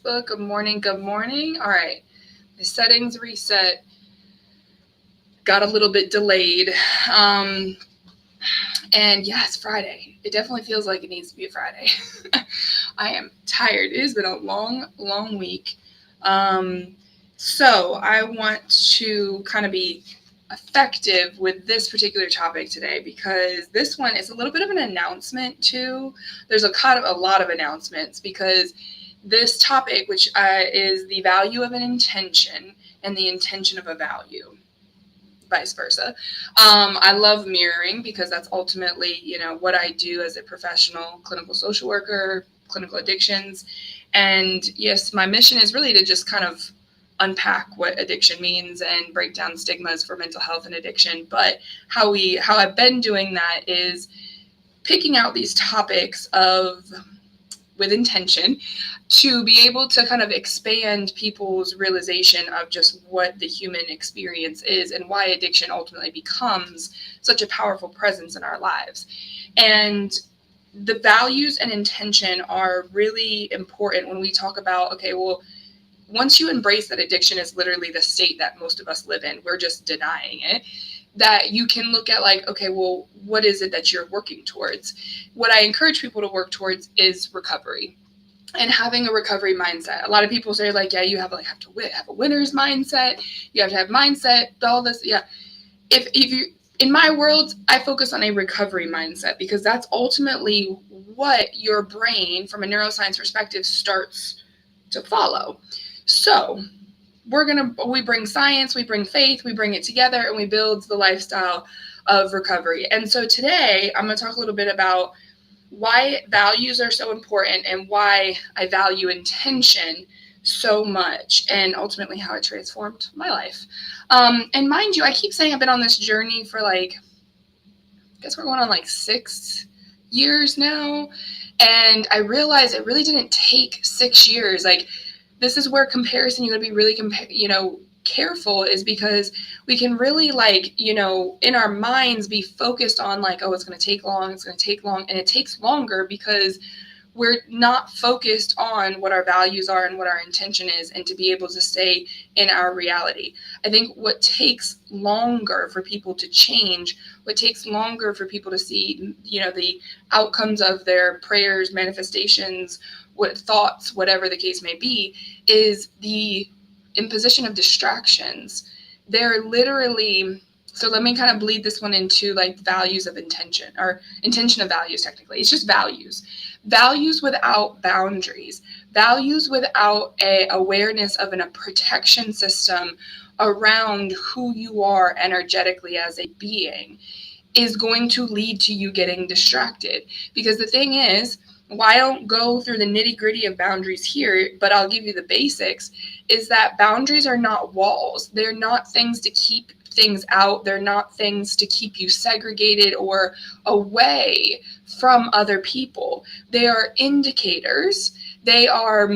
Facebook. Good morning. Good morning. All right. My settings reset. Got a little bit delayed. And yeah, it's Friday. It definitely feels like it needs to be a Friday. I am tired. It has been a long, long week. So I want to kind of be effective with this particular topic today because this one is a little bit of an announcement too. There's a lot of announcements because this topic, which is the value of an intention and the intention of a value, vice versa. I love mirroring because that's ultimately, what I do as a professional clinical social worker, clinical addictions. And yes, my mission is really to just kind of unpack what addiction means and break down stigmas for mental health and addiction. But how I've been doing that is picking out these topics with intention to be able to kind of expand people's realization of just what the human experience is and why addiction ultimately becomes such a powerful presence in our lives. And the values and intention are really important when we talk about, okay, well, once you embrace that addiction is literally the state that most of us live in, we're just denying it, that you can look at like, okay, well, what is it that you're working towards? What I encourage people to work towards is recovery and having a recovery mindset. A lot of people say like, yeah, you have to have a winner's mindset. You have to have mindset, all this. Yeah. If you, in my world, I focus on a recovery mindset because that's ultimately what your brain from a neuroscience perspective starts to follow. So we bring science, we bring faith, we bring it together, and we build the lifestyle of recovery. And so today I'm going to talk a little bit about why values are so important and why I value intention so much and ultimately how it transformed my life. And mind you, I keep saying I've been on this journey for I guess we're going on 6 years now. And I realized it really didn't take 6 years. This is where comparison, you got to be really, careful, is because we can really in our minds be focused on oh, it's going to take long. And it takes longer because we're not focused on what our values are and what our intention is, and to be able to stay in our reality. I think what takes longer for people to change, what takes longer for people to see, the outcomes of their prayers, manifestations, what thoughts, whatever the case may be, is the imposition of distractions. They're literally, so let me kind of bleed this one into values of intention, or intention of values. Technically, it's just values without boundaries, values without a awareness of a protection system around who you are energetically as a being, is going to lead to you getting distracted. Because the thing is, why I don't go through the nitty-gritty of boundaries here, but I'll give you the basics, is that boundaries are not walls. They're not things to keep things out. They're not things to keep you segregated or away from other people. They are indicators. They are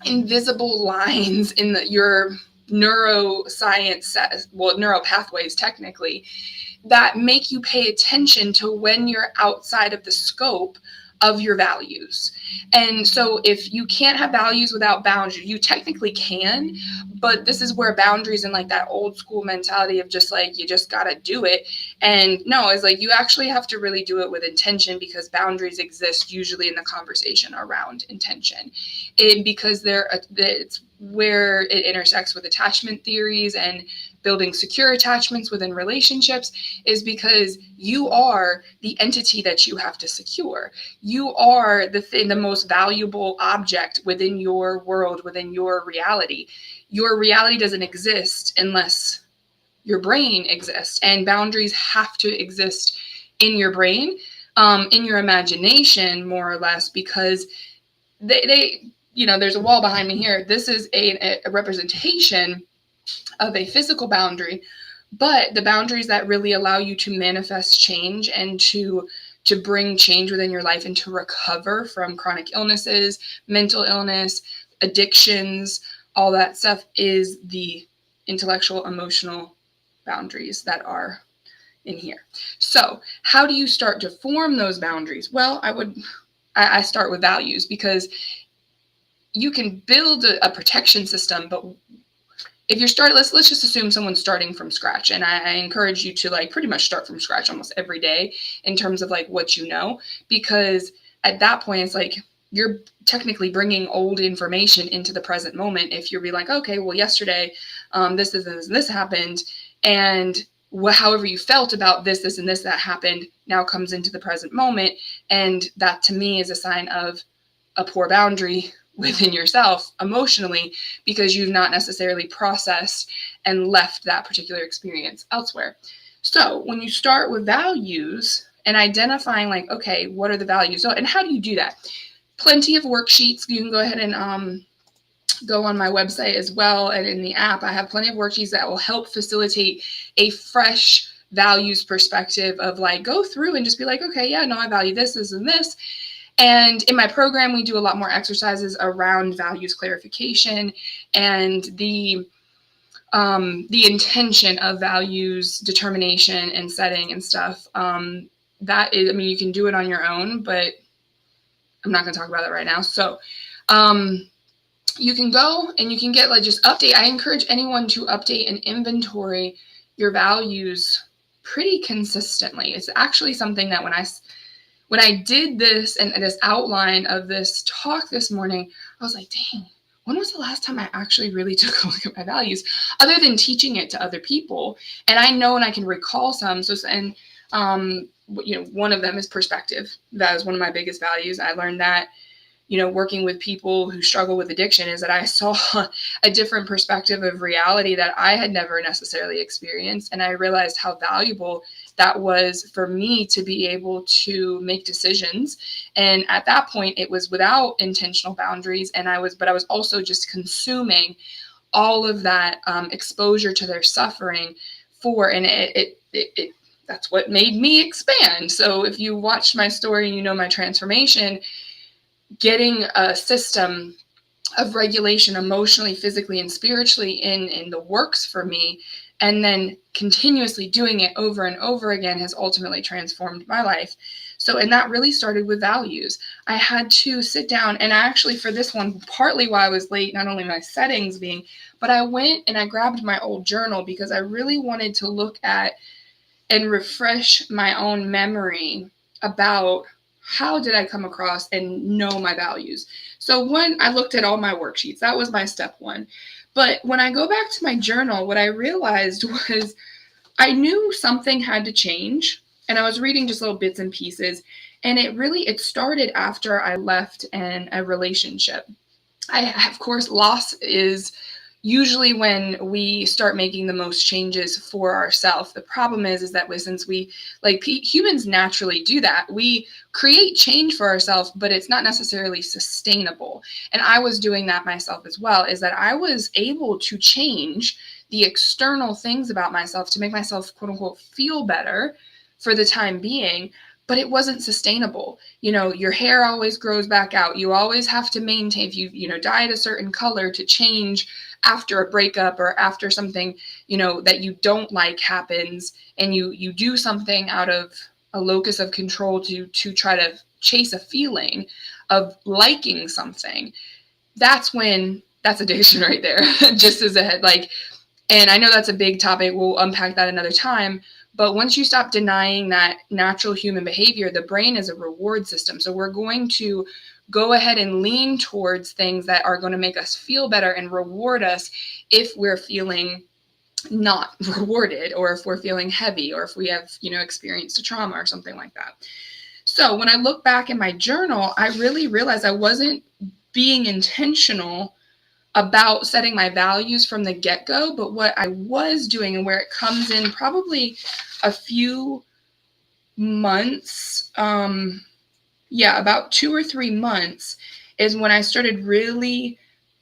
invisible lines in your neuroscience, neural pathways technically, that make you pay attention to when you're outside of the scope of your values. And so if you can't have values without boundaries, you technically can, but this is where boundaries and that old school mentality of just you just got to do it. And no, it's you actually have to really do it with intention, because boundaries exist usually in the conversation around intention. Because it's where it intersects with attachment theories and building secure attachments within relationships, is because you are the entity that you have to secure. You are the most valuable object within your world, within your reality. Your reality doesn't exist unless your brain exists, and boundaries have to exist in your brain, in your imagination, more or less, because they there's a wall behind me here. This is a representation of a physical boundary, but the boundaries that really allow you to manifest change and to bring change within your life and to recover from chronic illnesses, mental illness, addictions, all that stuff, is the intellectual, emotional boundaries that are in here. So how do you start to form those boundaries? Well, I start with values, because you can build a protection system, but if you're let's just assume someone's starting from scratch. And I encourage you to like pretty much start from scratch almost every day in terms of like what you know, because at that point it's like you're technically bringing old information into the present moment. If you're be like, okay, well, yesterday, this happened, and however you felt about this and this that happened now comes into the present moment, and that to me is a sign of a poor boundary within yourself emotionally, because you've not necessarily processed and left that particular experience elsewhere. So when you start with values and identifying like, okay, what are the values? So, and how do you do that? Plenty of worksheets. You can go ahead and go on my website as well. And in the app, I have plenty of worksheets that will help facilitate a fresh values perspective of like, go through and just be like, okay, yeah, no, I value this, this, and this. And in my program, we do a lot more exercises around values clarification and the intention of values determination and setting and stuff. That is, I mean, you can do it on your own, but I'm not going to talk about that right now. So you can go and you can get like just update. I encourage anyone to update and inventory your values pretty consistently. It's actually something that when I did this and this outline of this talk this morning, I was like, dang, when was the last time I actually really took a look at my values other than teaching it to other people? And I know, and I can recall some. So, and, one of them is perspective. That is one of my biggest values. I learned that, working with people who struggle with addiction, is that I saw a different perspective of reality that I had never necessarily experienced. And I realized how valuable that was for me to be able to make decisions. And at that point, it was without intentional boundaries. And I was also just consuming all of that exposure to their suffering and it that's what made me expand. So if you watched my story and you know my transformation, getting a system of regulation emotionally, physically, and spiritually in the works for me, and then continuously doing it over and over again has ultimately transformed my life. So, and that really started with values. I had to sit down, and I actually, for this one, partly why I was late, not only my settings being, but I went and I grabbed my old journal because I really wanted to look at and refresh my own memory about how did I come across and know my values. So one, I looked at all my worksheets. That was my step one. But when I go back to my journal, what I realized was I knew something had to change. And I was reading just little bits and pieces. And it started after I left in a relationship. Of course, loss is usually when we start making the most changes for ourselves. The problem is that since we, like humans naturally do that, we create change for ourselves, but it's not necessarily sustainable. And I was doing that myself as well, is that I was able to change the external things about myself to make myself, quote unquote, feel better for the time being. But it wasn't sustainable. Your hair always grows back out. You always have to maintain, if you dye it a certain color to change after a breakup or after something, that you don't like happens, and you do something out of a locus of control to try to chase a feeling of liking something. That's addiction right there. Just as a head, and I know that's a big topic. We'll unpack that another time. But once you stop denying that natural human behavior, the brain is a reward system. So we're going to go ahead and lean towards things that are going to make us feel better and reward us if we're feeling not rewarded, or if we're feeling heavy, or if we have, experienced a trauma or something like that. So when I look back in my journal, I really realized I wasn't being intentional about setting my values from the get-go, but what I was doing, and where it comes in probably a few months, about 2 or 3 months, is when I started really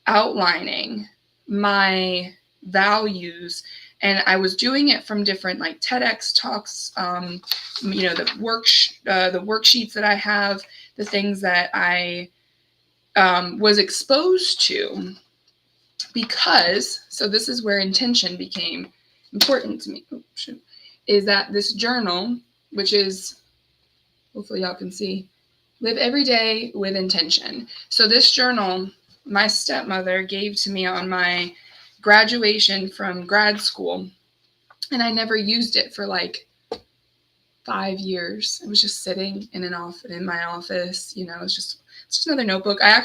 outlining my values. And I was doing it from different like TEDx talks, the worksheets that I have, the things that I was exposed to. So this is where intention became important to me, is that this journal, which is, hopefully y'all can see, live every day with intention. So this journal my stepmother gave to me on my graduation from grad school. And I never used it for like 5 years. It was just sitting in my office. It's just another notebook. I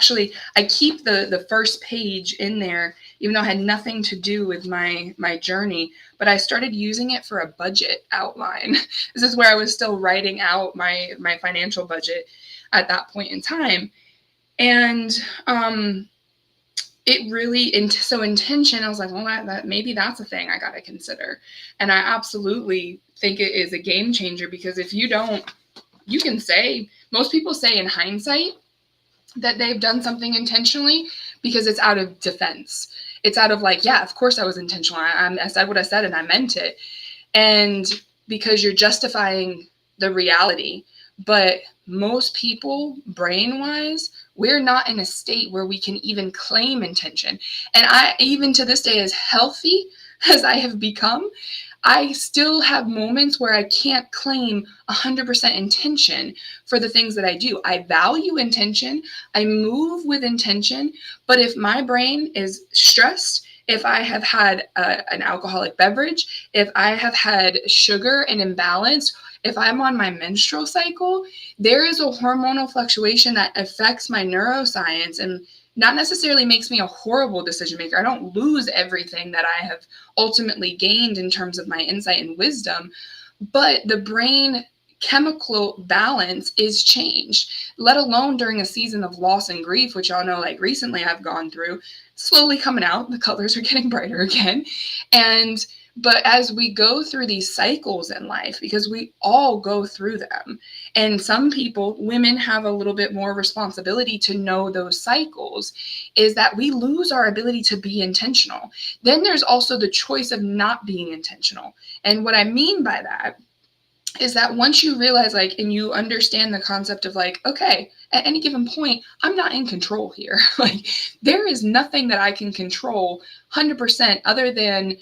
keep the first page in there, even though it had nothing to do with my journey. But I started using it for a budget outline. This is where I was still writing out my financial budget at that point in time, and it really so intention. I was like, well, that maybe that's a thing I got to consider, and I absolutely think it is a game changer, because if you don't, you can say, most people say in hindsight that they've done something intentionally because it's out of defense. It's out of like, yeah, of course I was intentional. I said what I said and I meant it. And because you're justifying the reality. But most people, brain-wise, we're not in a state where we can even claim intention. And I, even to this day, as healthy as I have become, I still have moments where I can't claim 100% intention for the things that I do. I value intention. I move with intention. But if my brain is stressed, if I have had an alcoholic beverage, if I have had sugar and imbalance, if I'm on my menstrual cycle, there is a hormonal fluctuation that affects my neuroscience and not necessarily makes me a horrible decision maker. I don't lose everything that I have ultimately gained in terms of my insight and wisdom, but the brain chemical balance is changed, let alone during a season of loss and grief, which y'all know, like recently I've gone through, slowly coming out. The colors are getting brighter again. But as we go through these cycles in life, because we all go through them, and some people, women, have a little bit more responsibility to know those cycles, is that we lose our ability to be intentional. Then there's also the choice of not being intentional. And what I mean by that is that once you realize, like, and you understand the concept of like, okay, at any given point, I'm not in control here. Like, there is nothing that I can control 100% other than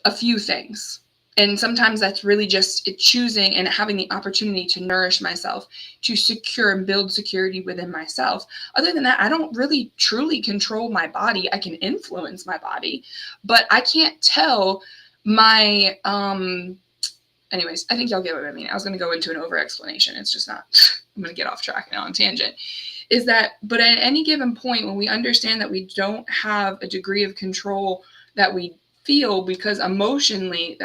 a few things. And sometimes that's really just choosing and having the opportunity to nourish myself, to secure and build security within myself. Other than that, I don't really truly control my body. I can influence my body, but I can't tell my, anyways, I think y'all get what I mean. I was going to go into an over explanation. It's just not, I'm going to get off track now on tangent. But at any given point, when we understand that we don't have a degree of control that we feel, because emotionally,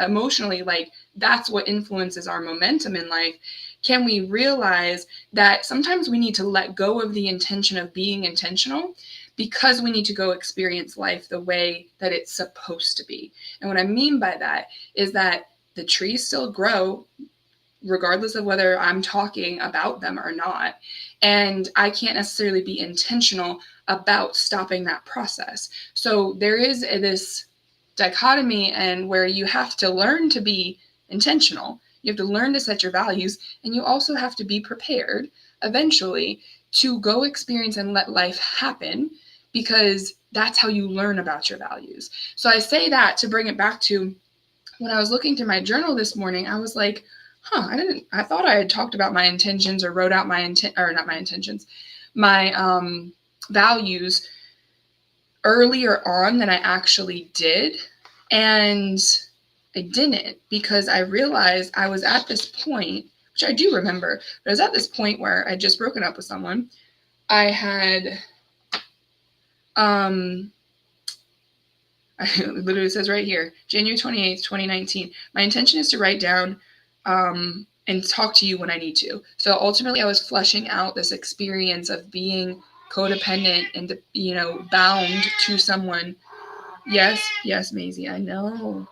like, that's what influences our momentum in life, can we realize that sometimes we need to let go of the intention of being intentional, because we need to go experience life the way that it's supposed to be. And what I mean by that is that the trees still grow regardless of whether I'm talking about them or not. And I can't necessarily be intentional about stopping that process. So there is this dichotomy, and where you have to learn to be intentional. You have to learn to set your values, and you also have to be prepared eventually to go experience and let life happen, because that's how you learn about your values. So I say that to bring it back to when I was looking through my journal this morning. I was like, I thought I had talked about my intentions or wrote out my values earlier on than I actually did. And I didn't, because I realized I was at this point, which I do remember, but I was at this point where I'd just broken up with someone. I had, it literally says right here, January 28th, 2019, my intention is to write down and talk to you when I need to. So ultimately I was fleshing out this experience of being codependent and, bound to someone. Yes, Maisie, I know.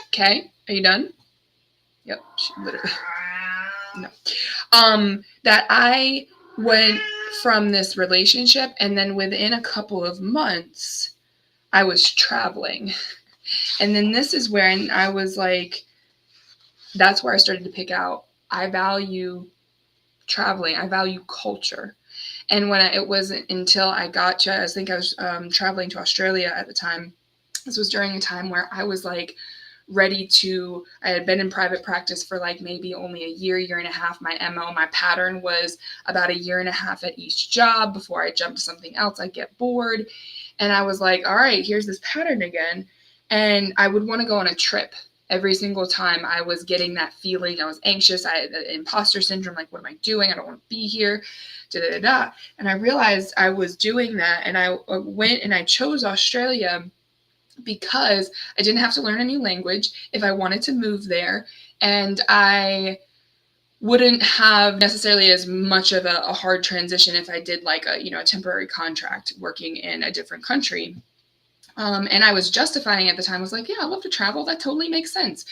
Okay, are you done? Yep, she literally, no. That I went from this relationship, and then within a couple of months, I was traveling. And then this is when I was like, that's where I started to pick out, I value traveling. I value culture. And it wasn't until I got to, I think I was traveling to Australia at the time. This was during a time where I was like I had been in private practice for like maybe only a year and a half. My MO, my pattern was about a year and a half at each job. Before I jumped to something else, I'd get bored. And I was like, all right, here's this pattern again. And I would want to go on a trip. Every single time I was getting that feeling, I was anxious. I had the imposter syndrome, like, what am I doing? I don't want to be here. Da, da, da, da. And I realized I was doing that. And I went and I chose Australia because I didn't have to learn a new language if I wanted to move there. And I wouldn't have necessarily as much of a hard transition if I did like a temporary contract working in a different country. And I was justifying at the time. I was like, yeah, I love to travel. That totally makes sense.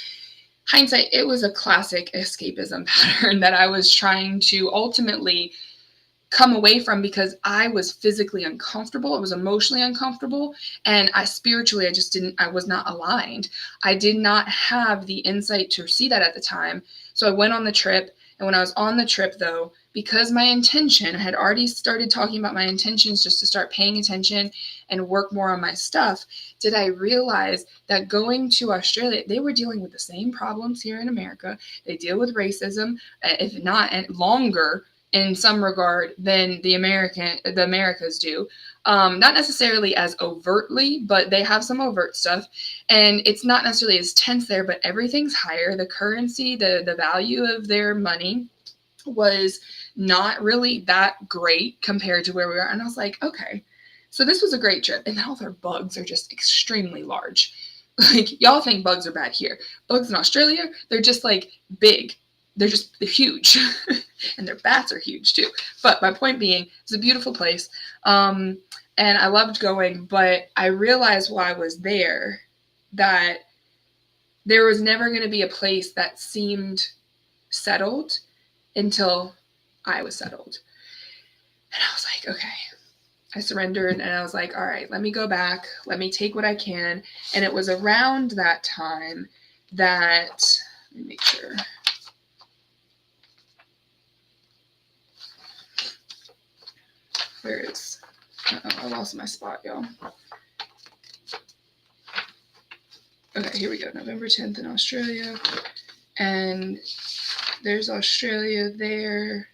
Hindsight, it was a classic escapism pattern that I was trying to ultimately come away from because I was physically uncomfortable. I was emotionally uncomfortable. And spiritually, I was not aligned. I did not have the insight to see that at the time. So I went on the trip. And when I was on the trip, though, because my intention, I had already started talking about my intentions just to start paying attention and work more on my stuff, did I realize that going to Australia, they were dealing with the same problems here in America. They deal with racism, if not longer in some regard than the Americas do. Not necessarily as overtly, but they have some overt stuff. And it's not necessarily as tense there, but everything's higher. The currency, the value of their money was not really that great compared to where we were. And I was like, okay, so this was a great trip. And all their bugs are just extremely large. Like, y'all think bugs are bad here. Bugs in Australia, they're just like big. They're huge. And their bats are huge too. But my point being, it's a beautiful place. And I loved going, but I realized while I was there that there was never going to be a place that seemed settled until I was settled. And I was like, okay. I surrendered and I was like, all right, let me go back. Let me take what I can. And it was around that time that, let me make sure. Where is, I lost my spot, y'all. Okay, here we go. November 10th in Australia. And there's Australia there.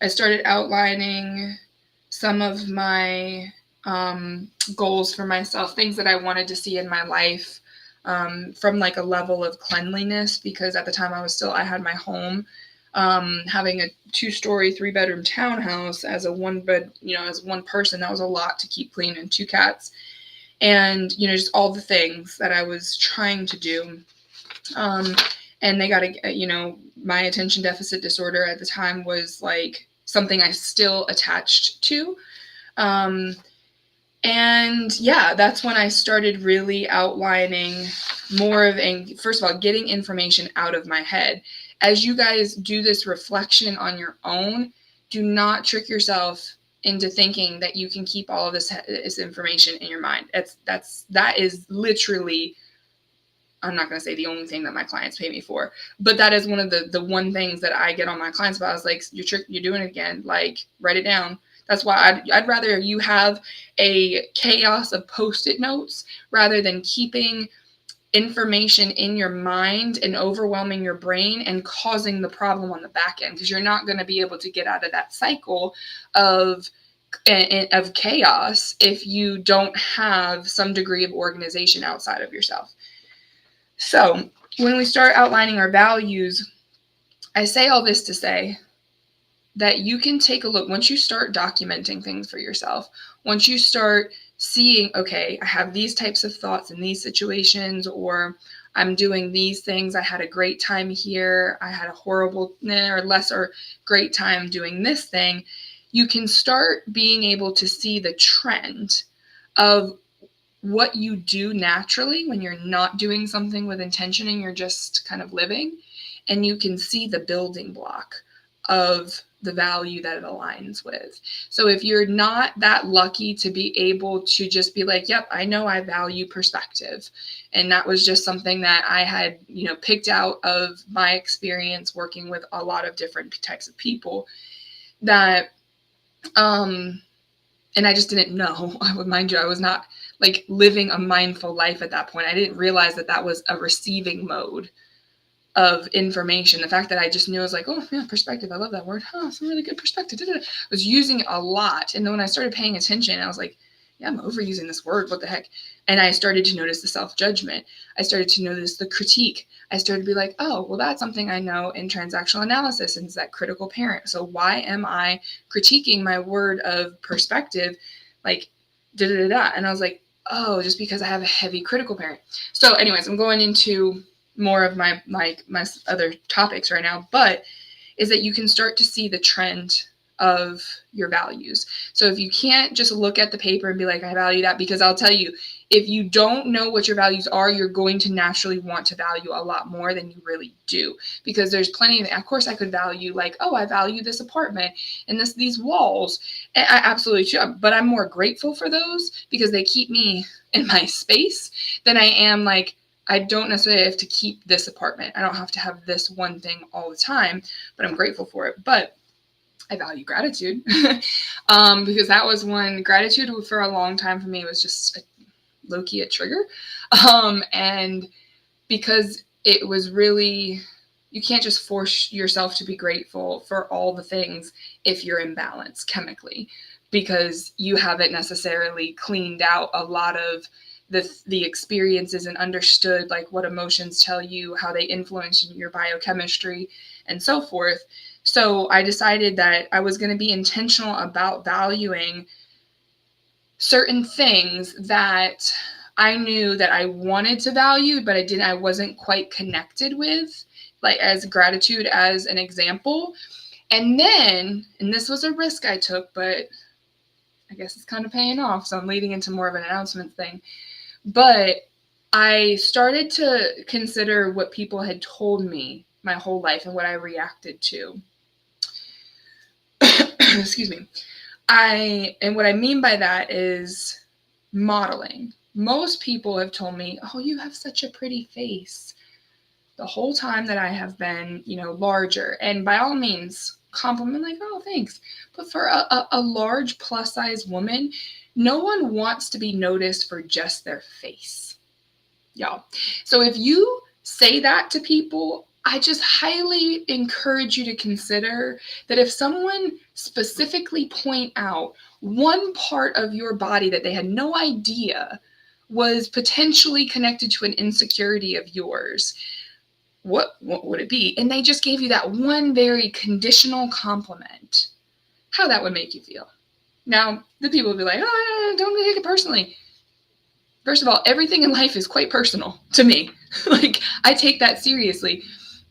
I started outlining some of my goals for myself, things that I wanted to see in my life from like a level of cleanliness, because at the time I had my home. Having a 2-story, 3-bedroom townhouse as a one person, that was a lot to keep clean, and 2 cats. And, just all the things that I was trying to do. And they got my attention deficit disorder at the time was like something I still attached to. And yeah, that's when I started really outlining more of, first of all, getting information out of my head. As you guys do this reflection on your own, do not trick yourself into thinking that you can keep all of this information in your mind. That is literally, I'm not going to say the only thing that my clients pay me for, but that is one of the one things that I get on my clients about. I was like, you're doing it again. Like, write it down. That's why I'd rather you have a chaos of Post-it notes rather than keeping information in your mind and overwhelming your brain and causing the problem on the back end, because you're not going to be able to get out of that cycle of chaos if you don't have some degree of organization outside of yourself. So when we start outlining our values, I say all this to say that you can take a look. Once you start documenting things for yourself, once you start seeing, okay, I have these types of thoughts in these situations, or I'm doing these things. I had a great time here. I had a horrible or lesser great time doing this thing. You can start being able to see the trend of what you do naturally when you're not doing something with intention and you're just kind of living. And you can see the building block of the value that it aligns with. So if you're not that lucky to be able to just be like, yep, I know I value perspective. And that was just something that I had, picked out of my experience working with a lot of different types of people that, and I just didn't know. I would mind you, I was not like living a mindful life at that point. I didn't realize that that was a receiving mode of information. The fact that I just knew, I was like, oh yeah, perspective. I love that word. Oh, some really good perspective. I was using it a lot. And then when I started paying attention, I was like, yeah, I'm overusing this word. What the heck? And I started to notice the self-judgment. I started to notice the critique. I started to be like, oh, well, that's something I know in transactional analysis, and it's that critical parent. So why am I critiquing my word of perspective? Like, da-da-da-da. And I was like, oh, just because I have a heavy critical parent. So anyways, I'm going into more of my other topics right now, but is that you can start to see the trend of your values. So if you can't just look at the paper and be like, I value that, because I'll tell you, if you don't know what your values are, you're going to naturally want to value a lot more than you really do, because there's plenty of course I could value like, oh, I value this apartment and these walls. And I absolutely should, but I'm more grateful for those because they keep me in my space than I am like, I don't necessarily have to keep this apartment. I don't have to have this one thing all the time, but I'm grateful for it. But I value gratitude because that was one. Gratitude for a long time for me was just low-key a trigger. And because it was really, you can't just force yourself to be grateful for all the things if you're imbalanced chemically, because you haven't necessarily cleaned out a lot of the experiences and understood like what emotions tell you, how they influence your biochemistry and so forth. So I decided that I was going to be intentional about valuing certain things that I knew that I wanted to value, but I wasn't quite connected with, like as gratitude as an example. And then, and this was a risk I took, but I guess it's kind of paying off. So I'm leading into more of an announcement thing. But I started to consider what people had told me my whole life and what I reacted to. Excuse me. And what I mean by that is modeling. Most people have told me, oh, you have such a pretty face, the whole time that I have been, larger. And by all means, compliment, like, oh, thanks. But for a large plus size woman, no one wants to be noticed for just their face, y'all. So if you say that to people, I just highly encourage you to consider that if someone specifically point out one part of your body that they had no idea was potentially connected to an insecurity of yours, what would it be? And they just gave you that one very conditional compliment, how that would make you feel. Now, the people would be like, oh, don't take it personally. First of all, everything in life is quite personal to me. Like, I take that seriously.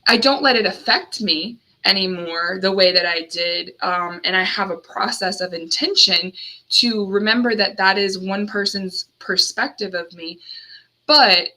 I don't let it affect me anymore the way that I did. And I have a process of intention to remember that that is one person's perspective of me. But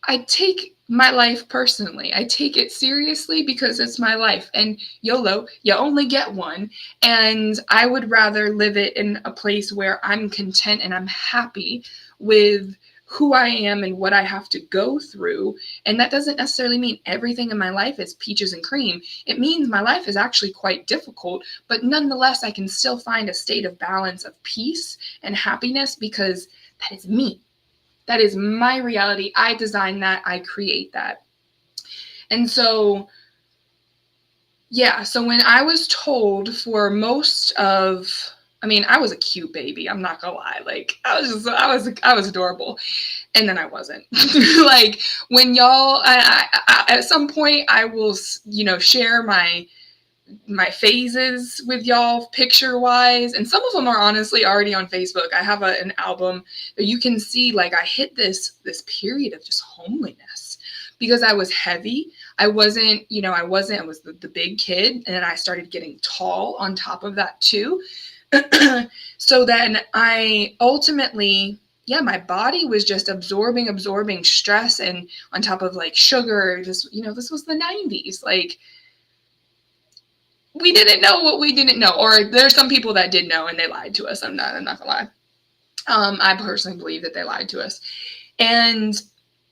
I take my life personally. I take it seriously because it's my life. And YOLO, you only get one. And I would rather live it in a place where I'm content and I'm happy with who I am and what I have to go through. And that doesn't necessarily mean everything in my life is peaches and cream. It means my life is actually quite difficult, but nonetheless, I can still find a state of balance of peace and happiness because that is me. That is my reality. I design that. I create that. And so, yeah, so when I was told for most of, I was a cute baby. I'm not gonna lie. Like, I was adorable. And then I wasn't. Like, when y'all, at some point I will, share my phases with y'all picture wise, and some of them are honestly already on Facebook. I have an album that you can see, like, I hit this period of just homeliness because I was heavy. I was the big kid, and then I started getting tall on top of that too. So then I ultimately, my body was just absorbing stress, and on top of like sugar, just, this was the 90s. Like, we didn't know what we didn't know, or there's some people that did know and they lied to us. I'm not gonna lie. I personally believe that they lied to us, and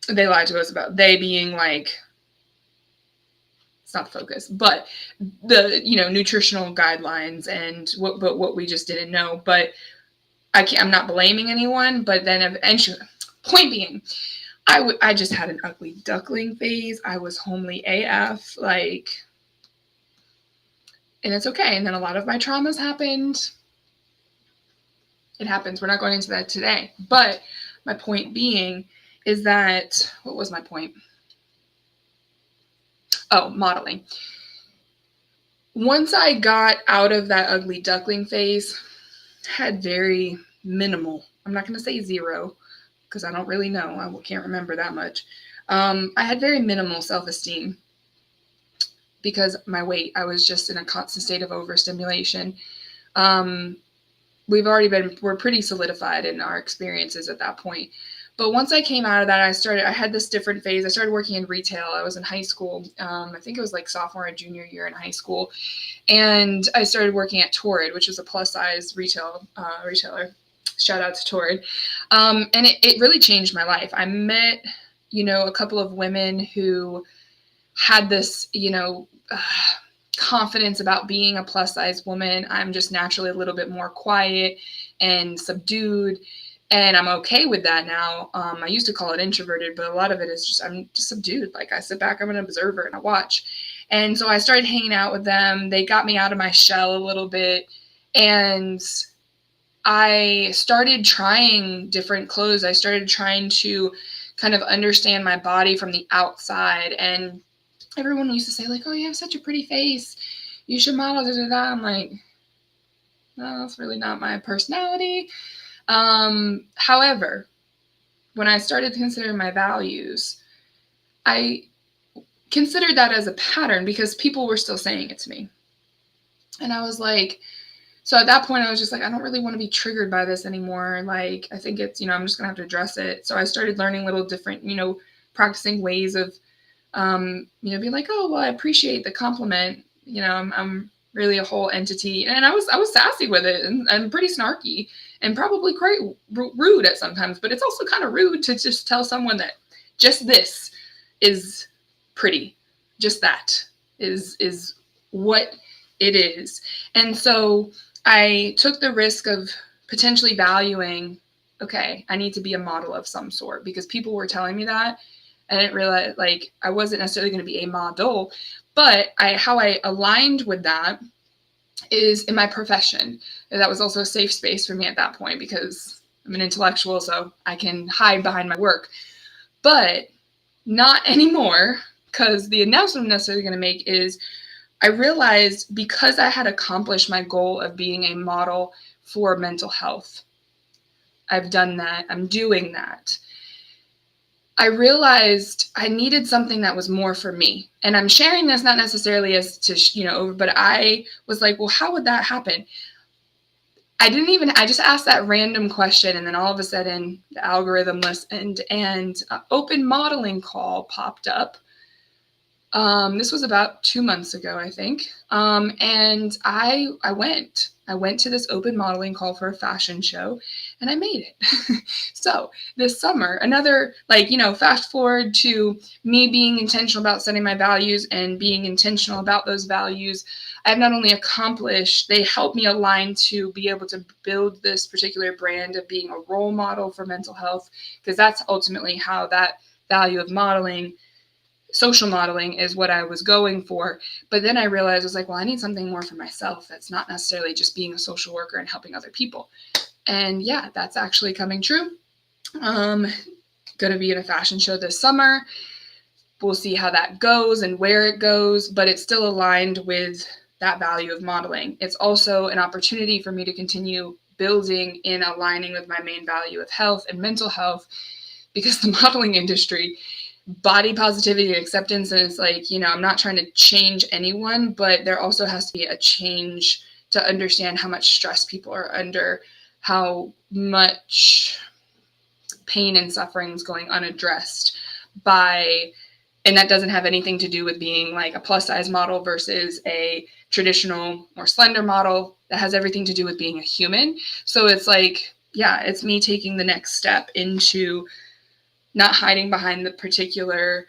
they lied to us about they being like, it's not the focus, but the nutritional guidelines and what we just didn't know. But I'm not blaming anyone, but then eventually, point being, I just had an ugly duckling phase. I was homely AF, like, and it's okay. And then a lot of my traumas happened. It happens. We're not going into that today. But my point being is that, what was my point? Oh, modeling. Once I got out of that ugly duckling phase, had very minimal, I'm not going to say zero, because I don't really know. I can't remember that much. I had very minimal self-esteem because my weight, I was just in a constant state of overstimulation. We're pretty solidified in our experiences at that point. But once I came out of that, I had this different phase. I started working in retail. I was in high school. I think it was like sophomore and junior year in high school. And I started working at Torrid, which was a plus size retailer. Shout out to Torrid. And it really changed my life. I met, a couple of women who had this, confidence about being a plus size woman. I'm just naturally a little bit more quiet and subdued, and I'm okay with that now. I used to call it introverted, but a lot of it is just I'm just subdued. Like, I sit back, I'm an observer, and I watch. And so I started hanging out with them. They got me out of my shell a little bit, and I started trying different clothes. I started trying to kind of understand my body from the outside. And everyone used to say, like, oh, you have such a pretty face, you should model, da, da, da. I'm like, no, that's really not my personality. However, when I started considering my values, I considered that as a pattern because people were still saying it to me. And I was like, so at that point, I was just like, I don't really want to be triggered by this anymore. Like, I think it's, I'm just going to have to address it. So I started learning little different, practicing ways of, being like, oh, well, I appreciate the compliment. I'm really a whole entity. And I was sassy with it and pretty snarky and probably quite rude at sometimes, but it's also kind of rude to just tell someone that just this is pretty. Just that is what it is. And so I took the risk of potentially valuing, okay, I need to be a model of some sort because people were telling me that. I didn't realize, like, I wasn't necessarily going to be a model, but how I aligned with that is in my profession. And that was also a safe space for me at that point because I'm an intellectual, so I can hide behind my work. But not anymore, because the announcement I'm necessarily going to make is I realized because I had accomplished my goal of being a model for mental health, I've done that, I'm doing that. I realized I needed something that was more for me. And I'm sharing this not necessarily as to, but I was like, well, how would that happen? I just asked that random question, and then all of a sudden the algorithm listened and an open modeling call popped up. This was about 2 months ago, I think. And I went to this open modeling call for a fashion show and I made it. So this summer, another, fast forward to me being intentional about setting my values and being intentional about those values. I've not only accomplished, they helped me align to be able to build this particular brand of being a role model for mental health, because that's ultimately how that value of modeling, social modeling, is what I was going for. But then I realized I was like, well, I need something more for myself that's not necessarily just being a social worker and helping other people. And yeah, that's actually coming true. Going to be in a fashion show this summer. We'll see how that goes and where it goes, but it's still aligned with that value of modeling. It's also an opportunity for me to continue building in aligning with my main value of health and mental health, because the modeling industry, body positivity and acceptance, and it's like, I'm not trying to change anyone, but there also has to be a change to understand how much stress people are under, how much pain and suffering is going unaddressed and that doesn't have anything to do with being like a plus size model versus a traditional more slender model. That has everything to do with being a human. So it's like, yeah, it's me taking the next step into not hiding behind the particular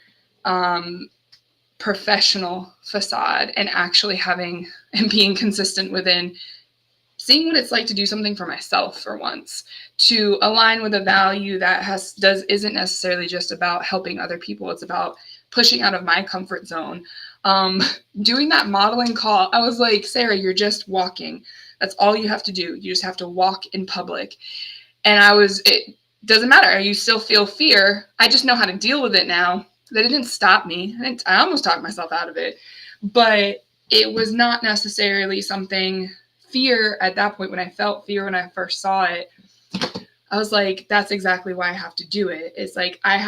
professional facade and actually having and being consistent within seeing what it's like to do something for myself for once, to align with a value that isn't necessarily just about helping other people. It's about pushing out of my comfort zone. Doing that modeling call, I was like, Sarah, you're just walking. That's all you have to do. You just have to walk in public. And it doesn't matter. You still feel fear. I just know how to deal with it now. That it didn't stop me. I almost talked myself out of it. But it was not necessarily something, fear at that point, when I felt fear when I first saw it, I was like, that's exactly why I have to do it. It's like, I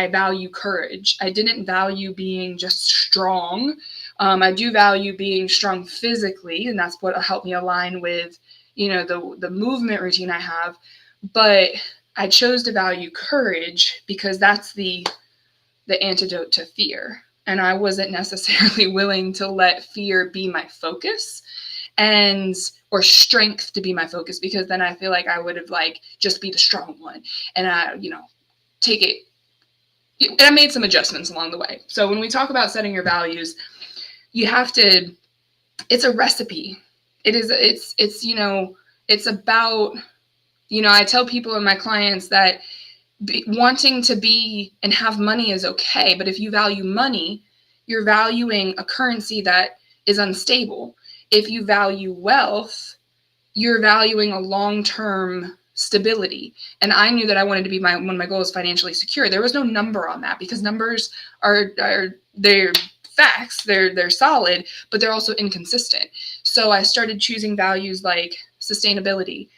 value courage. I didn't value being just strong. I do value being strong physically, and that's what helped me align with, the movement routine I have. But I chose to value courage because that's the antidote to fear. And I wasn't necessarily willing to let fear be my focus or strength to be my focus, because then I feel like I would have just be the strong one and take it. And I made some adjustments along the way. So when we talk about setting your values, you have to, it's a recipe. It's about, I tell people and my clients that wanting to be and have money is okay. But if you value money, you're valuing a currency that is unstable. If you value wealth, you're valuing a long-term stability. And I knew that I wanted to be one of my goals, financially secure. There was no number on that, because numbers they're facts, they're solid, but they're also inconsistent. So I started choosing values like sustainability.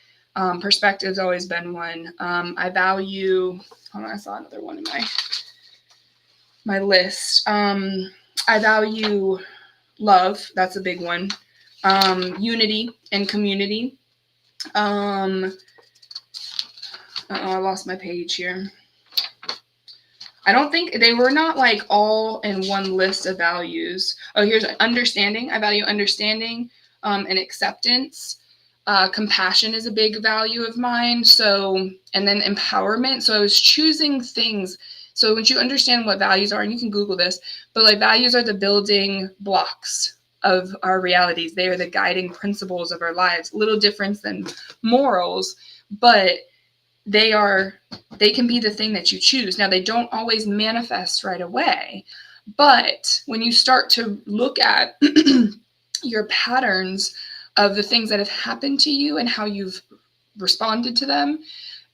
Perspective's always been one. I value, I saw another one in my list. I value love. That's a big one. Unity and community. I lost my page here. I don't think they were not all in one list of values. Oh, here's understanding. I value understanding and acceptance. Compassion is a big value of mine. And then empowerment. So I was choosing things. So once you understand what values are, and you can Google this, but values are the building blocks of our realities. They are the guiding principles of our lives. A little different than morals, but they can be the thing that you choose. Now, they don't always manifest right away, but when you start to look at your patterns of the things that have happened to you and how you've responded to them,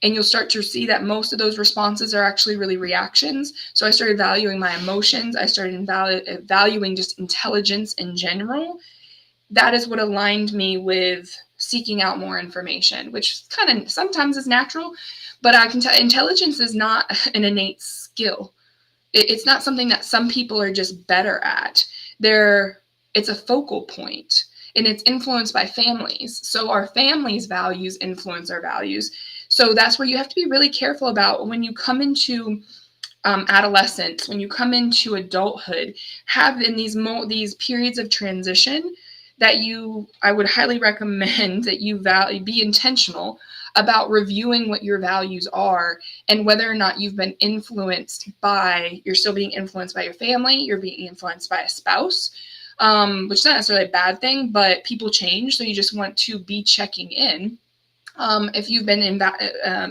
and you'll start to see that most of those responses are actually really reactions. So I started valuing my emotions. I started valuing just intelligence in general. That is what aligned me with seeking out more information, which kind of sometimes is natural, but I can tell intelligence is not an innate skill. It's not something that some people are just better at. It's a focal point, and it's influenced by families. So our families' values influence our values. So that's where you have to be really careful about when you come into adolescence, when you come into adulthood, have in these periods of transition that I would highly recommend that you be intentional about reviewing what your values are and whether or not you're still being influenced by your family, you're being influenced by a spouse, which is not necessarily a bad thing, but people change. So you just want to be checking in. If you've been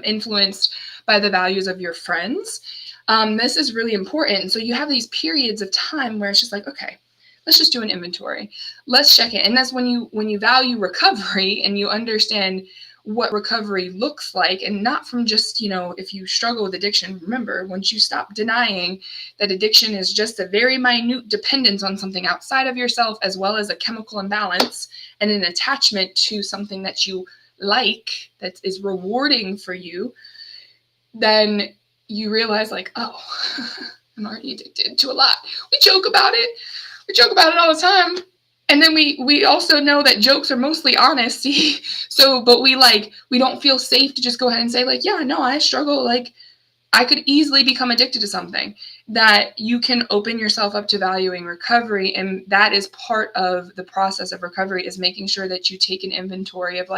influenced by the values of your friends, this is really important. So you have these periods of time where it's just okay, let's just do an inventory. Let's check it. And that's when you value recovery and you understand what recovery looks like, and not from just, if you struggle with addiction, remember, once you stop denying that addiction is just a very minute dependence on something outside of yourself, as well as a chemical imbalance and an attachment to something that you that is rewarding for you, then you realize oh, I'm already addicted to a lot. We joke about it. We joke about it all the time. And then we also know that jokes are mostly honesty. So, but we don't feel safe to just go ahead and say yeah, no, I struggle. I could easily become addicted to something. That you can open yourself up to valuing recovery. And that is part of the process of recovery, is making sure that you take an inventory of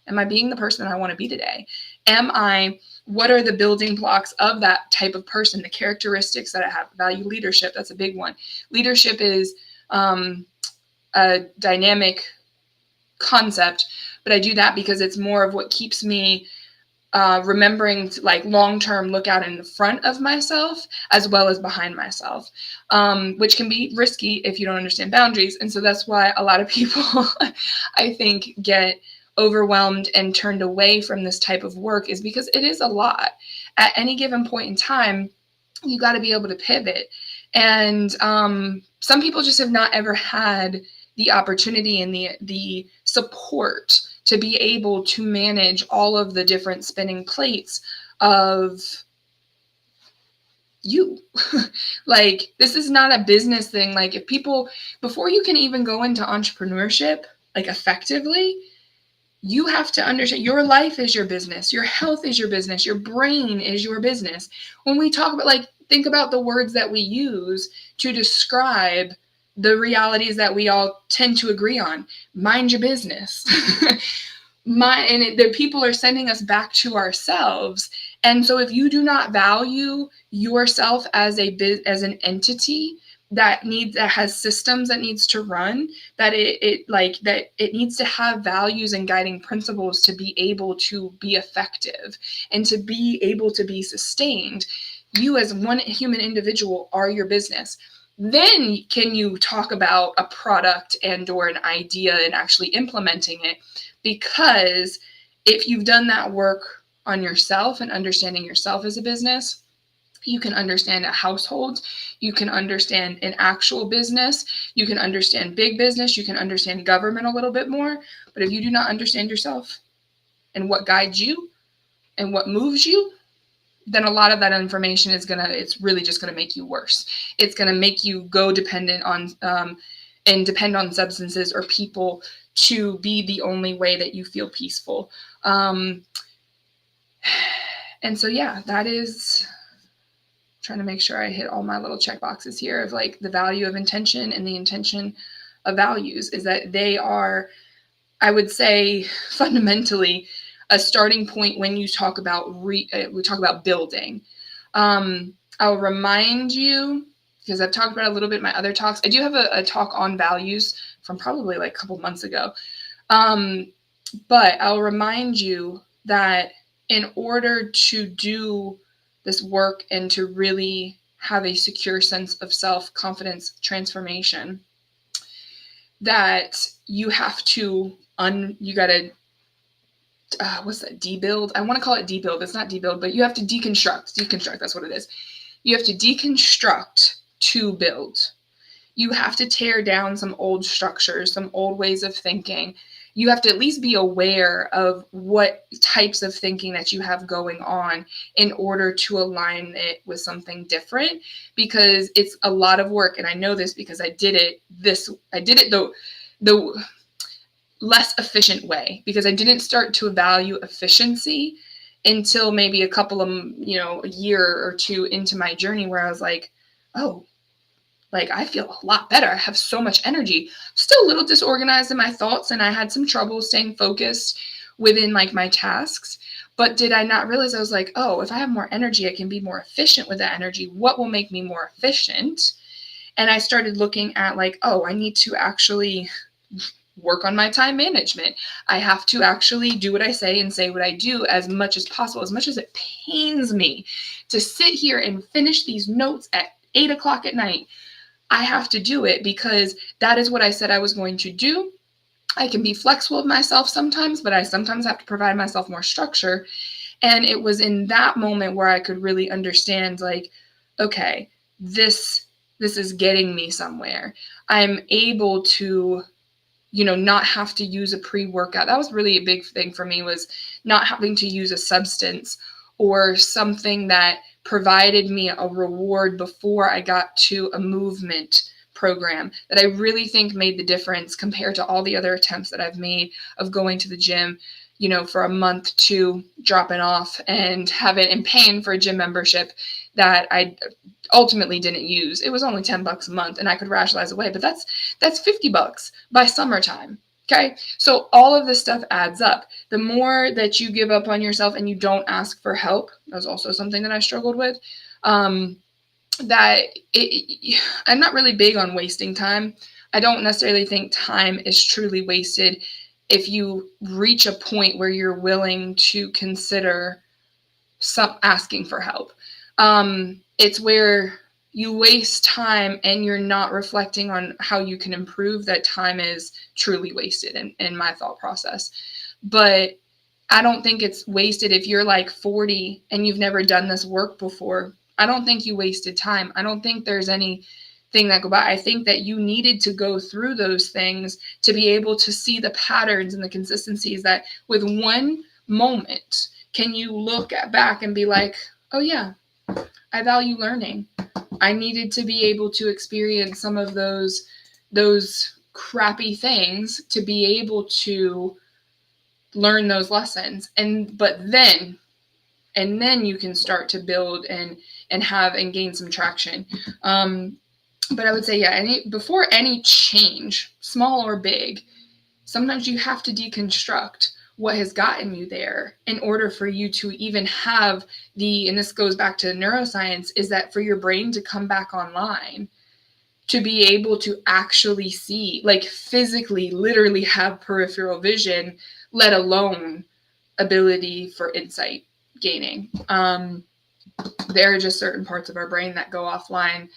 am I being the person I want to be today? What are the building blocks of that type of person? The characteristics that I have. Value leadership. That's a big one. Leadership is a dynamic concept, but I do that because it's more of what keeps me remembering to like long-term look out in the front of myself as well as behind myself, which can be risky if you don't understand boundaries. And so that's why a lot of people, I think, get overwhelmed and turned away from this type of work, is because it is a lot. At any given point in time, you got to be able to pivot. And some people just have not ever had the opportunity and the support to be able to manage all of the different spinning plates of you. Like, this is not a business thing. Like, if people, before you can even go into entrepreneurship, like effectively, you have to understand your life is your business. Your health is your business. Your brain is your business. When we talk about, like, think about the words that we use to describe the realities that we all tend to agree on. Mind your business. The people are sending us back to ourselves. And so if you do not value yourself as an entity that has systems that needs to run, that it needs to have values and guiding principles to be able to be effective and to be able to be sustained, you as one human individual are your business. Then can you talk about a product and or an idea and actually implementing it? Because if you've done that work on yourself and understanding yourself as a business, you can understand a household, you can understand an actual business, you can understand big business, you can understand government a little bit more. But if you do not understand yourself and what guides you and what moves you, then a lot of that information it's really just gonna make you worse. It's gonna make you go dependent on and depend on substances or people to be the only way that you feel peaceful. And so, yeah, that is trying to make sure I hit all my little check boxes here of like the value of intention and the intention of values, is that they are, I would say, fundamentally a starting point when you talk about we talk about building. I'll remind you, because I've talked about it a little bit in my other talks. I do have a talk on values from probably like a couple months ago. But I'll remind you that in order to do this work and to really have a secure sense of self-confidence transformation, that you have to what's that, debuild? I want to call it debuild. It's not debuild, but you have to deconstruct. Deconstruct, that's what it is. You have to deconstruct to build. You have to tear down some old structures, some old ways of thinking. You have to at least be aware of what types of thinking that you have going on in order to align it with something different, because it's a lot of work. And I know this because I did it the less efficient way, because I didn't start to value efficiency until maybe a couple of, a year or two into my journey, where I was like, oh, like I feel a lot better. I have so much energy. Still a little disorganized in my thoughts, and I had some trouble staying focused within like my tasks. But did I not realize, I was like, oh, if I have more energy, I can be more efficient with that energy. What will make me more efficient? And I started looking at like, oh, I need to actually work on my time management. I have to actually do what I say and say what I do as much as possible, as much as it pains me to sit here and finish these notes at 8 o'clock at night. I have to do it because that is what I said I was going to do. I can be flexible with myself sometimes, but I sometimes have to provide myself more structure. And it was in that moment where I could really understand, like, okay, this is getting me somewhere. I'm able to, not have to use a pre-workout. That was really a big thing for me, was not having to use a substance or something that provided me a reward before I got to a movement program, that I really think made the difference compared to all the other attempts that I've made of going to the gym, for a month, to dropping off and paying for a gym membership that I ultimately didn't use. It was only $10 a month and I could rationalize away, but that's $50 by summertime. Okay. So all of this stuff adds up. The more that you give up on yourself and you don't ask for help, that was also something that I struggled with. I'm not really big on wasting time. I don't necessarily think time is truly wasted if you reach a point where you're willing to consider asking for help. It's where you waste time and you're not reflecting on how you can improve. That time is truly wasted in my thought process. But I don't think it's wasted if you're like 40 and you've never done this work before. I don't think you wasted time. I don't think there's anything that go by. I think that you needed to go through those things to be able to see the patterns and the consistencies that with one moment can you look back and be like, oh yeah, I value learning. I needed to be able to experience some of those crappy things to be able to learn those lessons. But then you can start to build and have and gain some traction. But I would say, yeah, before any change, small or big, sometimes you have to deconstruct what has gotten you there in order for you to even have and this goes back to neuroscience, is that for your brain to come back online, to be able to actually see, like physically, literally have peripheral vision, let alone ability for insight gaining. There are just certain parts of our brain that go offline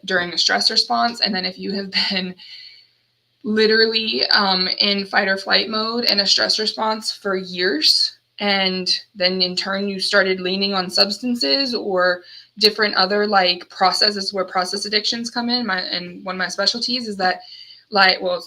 during a stress response. And then if you have been literally in fight or flight mode and a stress response for years, and then in turn you started leaning on substances or different other like processes where process addictions come in. And one of my specialties is that, like, well,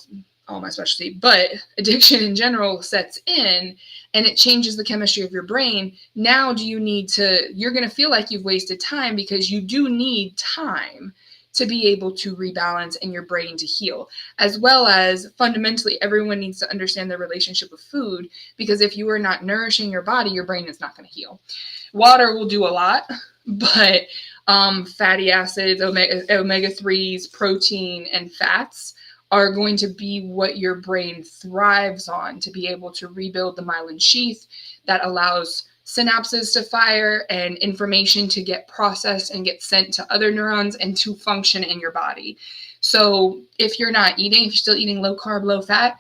all my specialty, but addiction in general sets in and it changes the chemistry of your brain. Now you're going to feel like you've wasted time because you do need time to be able to rebalance and your brain to heal, as well as fundamentally everyone needs to understand their relationship with food, because if you are not nourishing your body, your brain is not going to heal. Water will do a lot, but fatty acids, omega-3s, protein, and fats are going to be what your brain thrives on to be able to rebuild the myelin sheath that allows synapses to fire and information to get processed and get sent to other neurons and to function in your body. So if you're still eating low carb, low fat,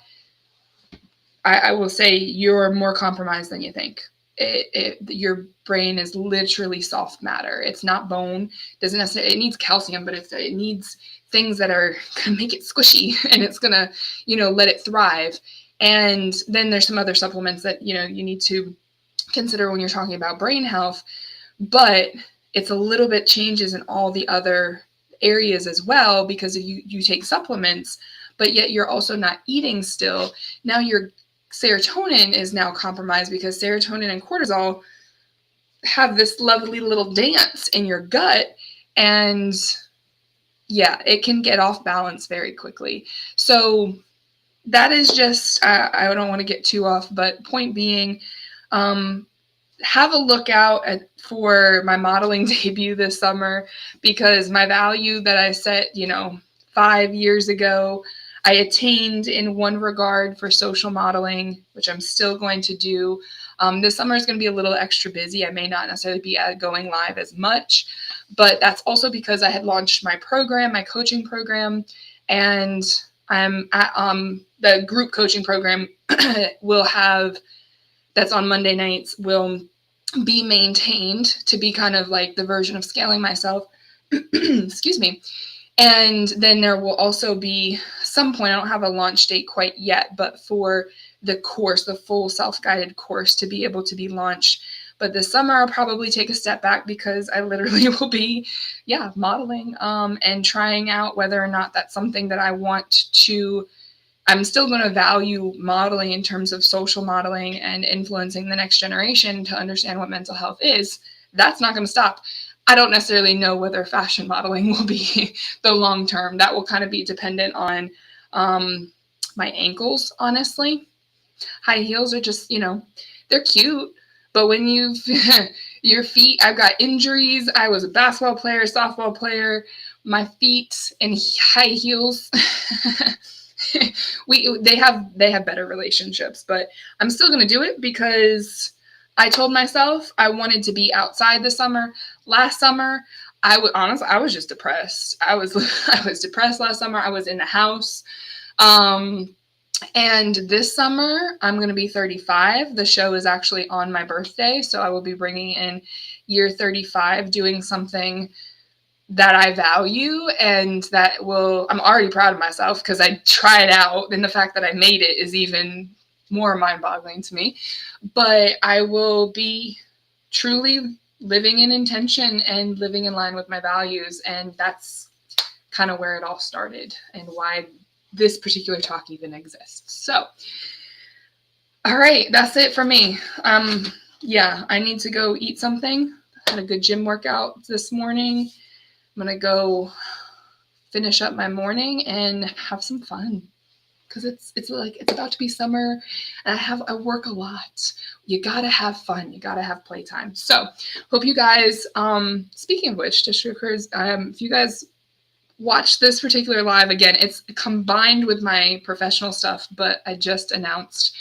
I will say you're more compromised than you think. Your brain is literally soft matter. It's not bone. Doesn't necessarily, it needs calcium, but it needs things that are going to make it squishy and it's going to, let it thrive. And then there's some other supplements that, you need to consider when you're talking about brain health, but it's a little bit changes in all the other areas as well, because if you take supplements, but yet you're also not eating still, now your serotonin is now compromised because serotonin and cortisol have this lovely little dance in your gut, and yeah, it can get off balance very quickly. So that is just, I don't want to get too off, but point being, have a look out for my modeling debut this summer, because my value that I set, 5 years ago, I attained in one regard for social modeling, which I'm still going to do. This summer is going to be a little extra busy. I may not necessarily be going live as much, but that's also because I had launched my program, my coaching program, and I'm at the group coaching program that's on Monday nights will be maintained to be kind of like the version of scaling myself. Excuse me. And then there will also be some point, I don't have a launch date quite yet, but for the course, the full self-guided course to be able to be launched. But this summer I'll probably take a step back because I literally will be, modeling and trying out whether or not that's something that I want to. I'm still going to value modeling in terms of social modeling and influencing the next generation to understand what mental health is. That's not going to stop. I don't necessarily know whether fashion modeling will be the long term. That will kind of be dependent on my ankles, honestly. High heels are just, they're cute. But when your feet, I've got injuries. I was a basketball player, softball player. My feet in high heels. They have better relationships, but I'm still going to do it because I told myself I wanted to be outside this summer. Last summer, I was just depressed. I was depressed last summer. I was in the house. And this summer, I'm going to be 35. The show is actually on my birthday, so I will be bringing in year 35, doing something that I value and that I'm already proud of myself because I tried out, and the fact that I made it is even more mind-boggling to me. But I will be truly living in intention and living in line with my values, and that's kind of where it all started and why this particular talk even exists. So, all right, that's it for me. Yeah, I need to go eat something. I had a good gym workout this morning. I'm gonna go finish up my morning and have some fun because it's about to be summer, and I work a lot. You gotta have fun. You gotta have playtime. So, hope you guys. Speaking of which, just occurs, if you guys watch this particular live again, it's combined with my professional stuff, but I just announced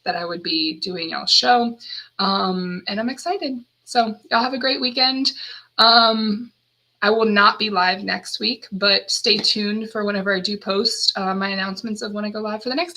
that I would be doing y'all's show, and I'm excited. So y'all have a great weekend. I will not be live next week, but stay tuned for whenever I do post my announcements of when I go live for the next